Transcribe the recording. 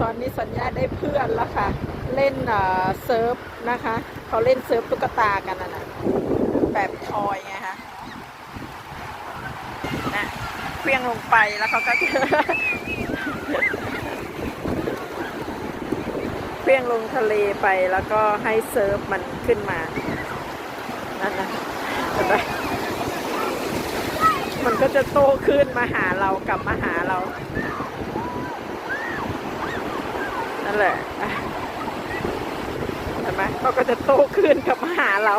ตอนนี้สัญญาได้เพื่อนแล้วค่ะเล่นเซิร์ฟนะคะเขาเล่นเซิร์ฟตุ๊กตากันนะแบบทอยไงคะนะเคลื่องลงไปแล้วเขาก็จะ เคลื่องลงทะเลไปแล้วก็ให้เซิร์ฟมันขึ้นมานั่นนะเห็นไหมมันก็จะโตขึ้นมาหาเรากลับมาหาเรานั่นแหละเห็นไหมเขาก็จะโตขึ้นกลับมาหาเรา